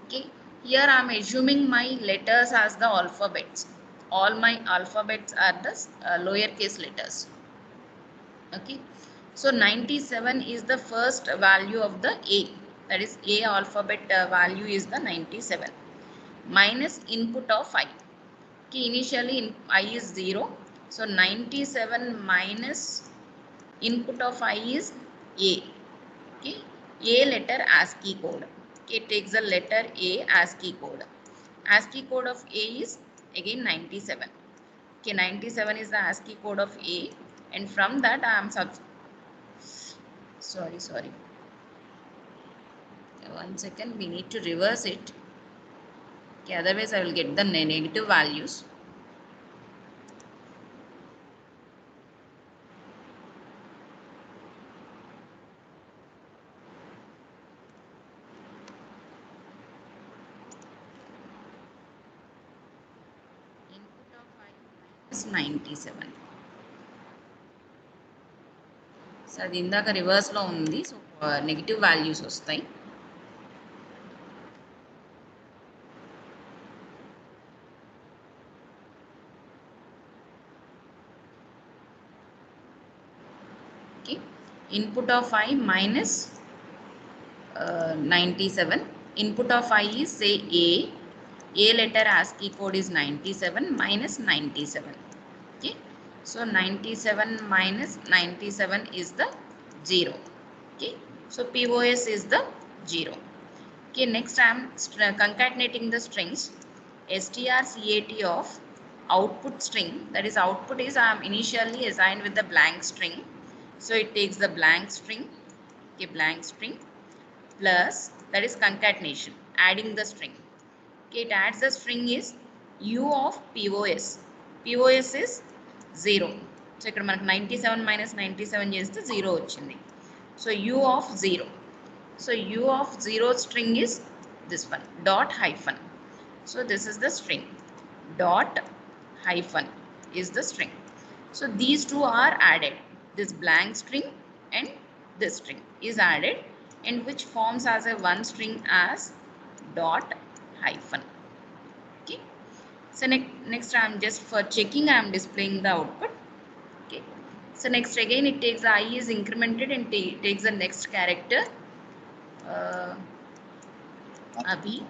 Okay, here I am assuming my letters as the alphabets. All my alphabets are the lowercase letters. Okay, so 97 is the first value of the A. That is A alphabet value is the 97. Minus input of I. Okay, initially I is 0. So 97 minus input of I is A. Okay, A letter ASCII code. Okay, it takes the letter A ASCII code. ASCII code of A is again 97. Okay, 97 is the ASCII code of A, and from that I am sorry. One second, we need to reverse it. Okay, otherwise I will get the negative values. Input of I is 97. So అది ఇందాక reverse లో ఉంది, so negative values వస్తాయి. Input of I minus 97. Input of I is say A letter ASCII code is 97 minus 97. Okay, so 97 minus 97 is the 0. Okay, so POS is the 0. Okay, next I am concatenating the strings. strcat of output string, that is output is I am initially assigned with the blank string. So it takes the blank string, okay, blank string plus, that is concatenation, adding the string. Okay, it adds the string is U of POS. POS is 0. So ఇక్కడ మనకు 97 minus 97 చేస్తే 0 వచ్చింది. So u of 0. So u of 0 string is this one, dot hyphen. So this is the string. Dot hyphen is the string. So these two are added. This blank string and this string is added, and which forms as a one string as dot hyphen. Okay. So next I am just for checking, I am displaying the output. Okay. So next again it takes I is incremented and takes the next character. B.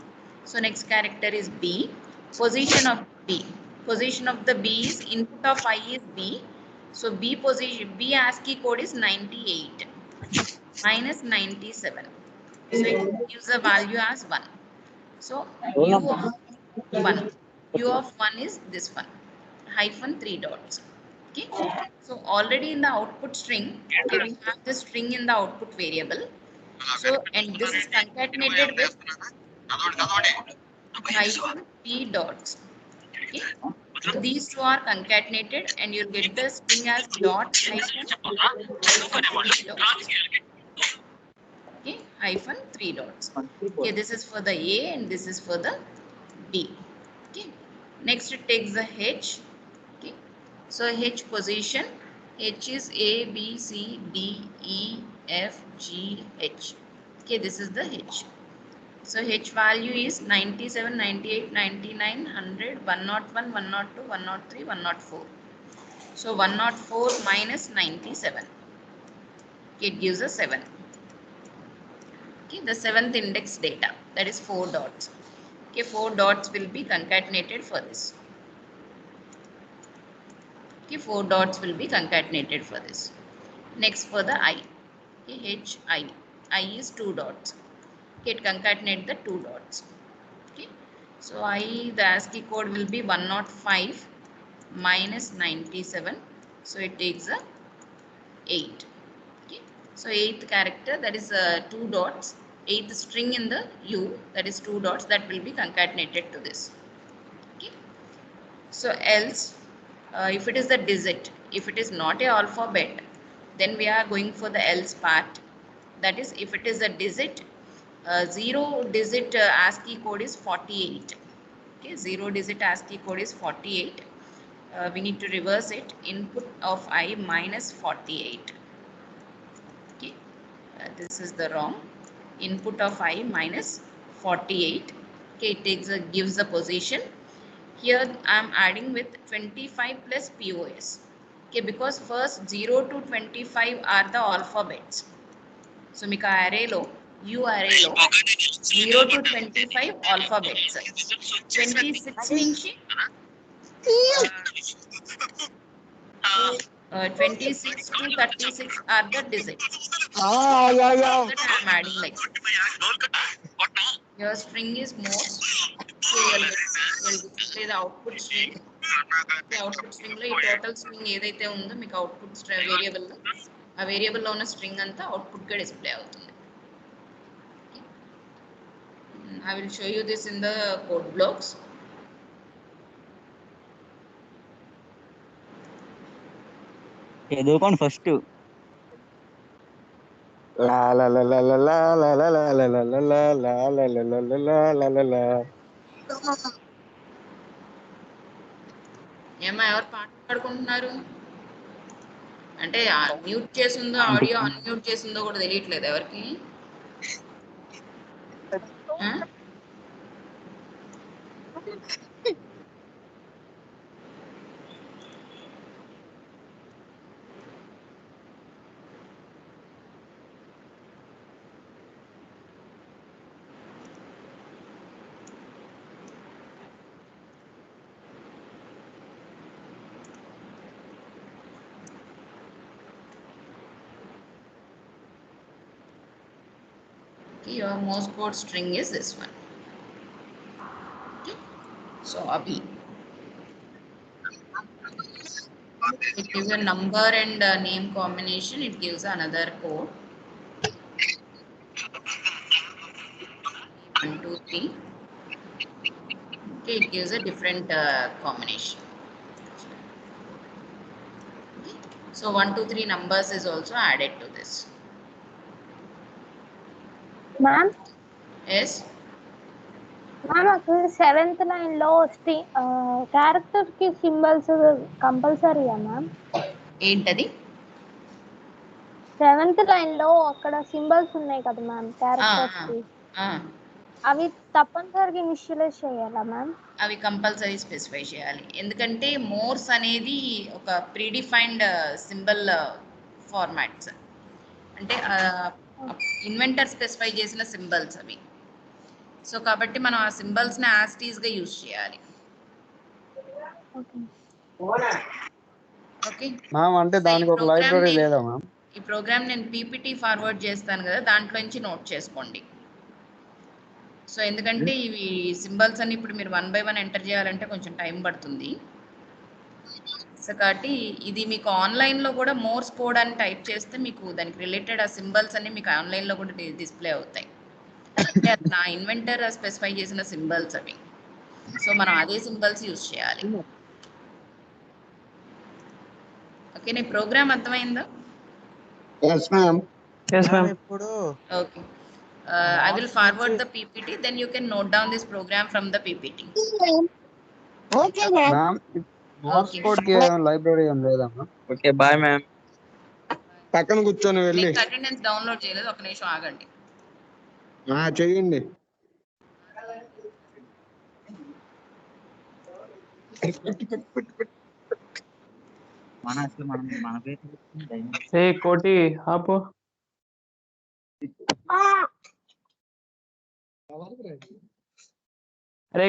So next character is B. Position of B. Position of the B is input of I is B. So B position, B ASCII code is 98 minus 97. So it gives a value as 1. So U of 1. U of 1 is this one. Hyphen 3 dots. Okay. So already in the output string, okay, we have the string in the output variable. So, and this is concatenated with hyphen p dots. Okay. So these two are concatenated and you'll get the string as dot hyphen 3 dots. Okay, hyphen 3 dots. Okay, this is for the A and this is for the B. Okay. Next it takes the H. Okay. So H position. H is A, B, C, D, E, F, G, H. Okay, this is the H. So H value is 97, 98, 99, 100, 101, 102, 103, 104. So 104 minus 97. Okay, it gives us 7. Okay, the 7th index data, that is 4 dots. Okay, 4 dots will be concatenated for this. Okay, 4 dots will be concatenated for this. Next for the I. Okay, H, I. I is 2 dots. Okay, it concatenate the 2 dots. Okay, so I, the ASCII code will be 105 minus 97. So it takes a 8. Okay, so 8th character, that is 2 dots. 8th string in the U, that is 2 dots, that will be concatenated to this. Okay, so else, if it is the digit, if it is not a alphabet, then we are going for the else part. That is, if it is a digit, 0 digit ASCII code is 48. Okay, 0 digit ASCII code is 48. We need to reverse it. Input of I minus 48. Okay, this is the wrong. Input of I minus 48. Okay, it takes a, gives the position. Here I am adding with 25 plus POS. Okay, because first 0 to 25 are the alphabets. So మీకు arrayలో U arrayలో 0 to 25 alphabets. 26 నుంచి 26 to 36 are the digits. That I am adding like this. Your string is more. So you'll display the output string. The output string లో ఈ total string ఏదైతే ఉందో మీకు output variable లో ఆ variable లో ఉన్న స్ట్రింగ్ అంతా అవుట్పుట్ గా డిస్ప్లే అవుతుంది. I will show you this in the code blocks. చదువుకోండి ఫస్ట్. ఏమా ఎవరు పాట పాడుకుంటున్నారు అంటే మ్యూట్ చేసిందో ఆడియో అన్మ్యూట్ చేసిందో కూడా తెలియట్లేదు ఎవరికి. Your Morse code string is this one. Okay. So Abhi, it gives a number and name combination. It gives another code. 1, 2, 3. Okay, it gives a different combination. Okay. So 1, 2, 3 numbers is also added to this. Ma'am yes మాకు 7th line లో character కి symbols కంపల్సరీయా ma'am? ఏంటది? 7th line లో అక్కడ symbols ఉన్నాయి కదా ma'am characters కి, అవి తప్పనిసరిగా ఇనిషియలైజ్ చేయాలా మ్యామ్? అవి కంపల్సరీ స్పెసిఫై చేయాలి, ఎందుకంటే మోర్స్ అనేది ఒక ప్రీడిఫైన్డ్ సింబల్ ఫార్మాట్స్, అంటే ఇన్వెంటర్ స్పెసిఫై చేసిన సింబల్స్ అవి. సో కాబట్టి మనం ఆ సింబల్స్ని యాస్టీస్గా యూజ్ చేయాలి. ఓకే మ్యామ్ అంటే దానికి ఒక లైబ్రరీ లేదా మ్యామ్? ఈ ప్రోగ్రామ్ నేను పీపీటీ ఫార్వర్డ్ చేస్తాను కదా, దాంట్లో నుంచి నోట్ చేసుకోండి. సో ఎందుకంటే ఇవి సింబల్స్ అన్ని ఇప్పుడు మీరు 1 by 1 ఎంటర్ చేయాలంటే కొంచెం టైం పడుతుంది. సో కాబట్టి ఇది మీకు ఆన్లైన్లో కూడా మోర్స్ కోడ్ అని టైప్ చేస్తే మీకు దానికి రిలేటెడ్ ఆ సింబల్స్ అన్ని మీకు ఆన్లైన్లో కూడా డిస్ప్లే అవుతాయి. అంటే అది నా ఇన్వెంటర్ స్పెసిఫై చేసిన సింబల్స్ అవి. సో మనం అదే సింబల్స్ యూజ్ చేయాలి. ఓకే, నీ ప్రోగ్రామ్ అర్థమైందా? yes ma'am. ఇప్పుడు okay, I will forward the PPT, then you can note down this program from the PPT. Okay ma'am. Morse code కి లైబ్రరీ ఏం లేదా మ్యామ్? Okay bye ma'am. పక్కన కూర్చొని వెళ్ళి అటెండెన్స్ డౌన్లోడ్ చేయలేదు, ఒక నిమిషం ఆగండి. చెయ్యండి. కోటి ఆపు. అరే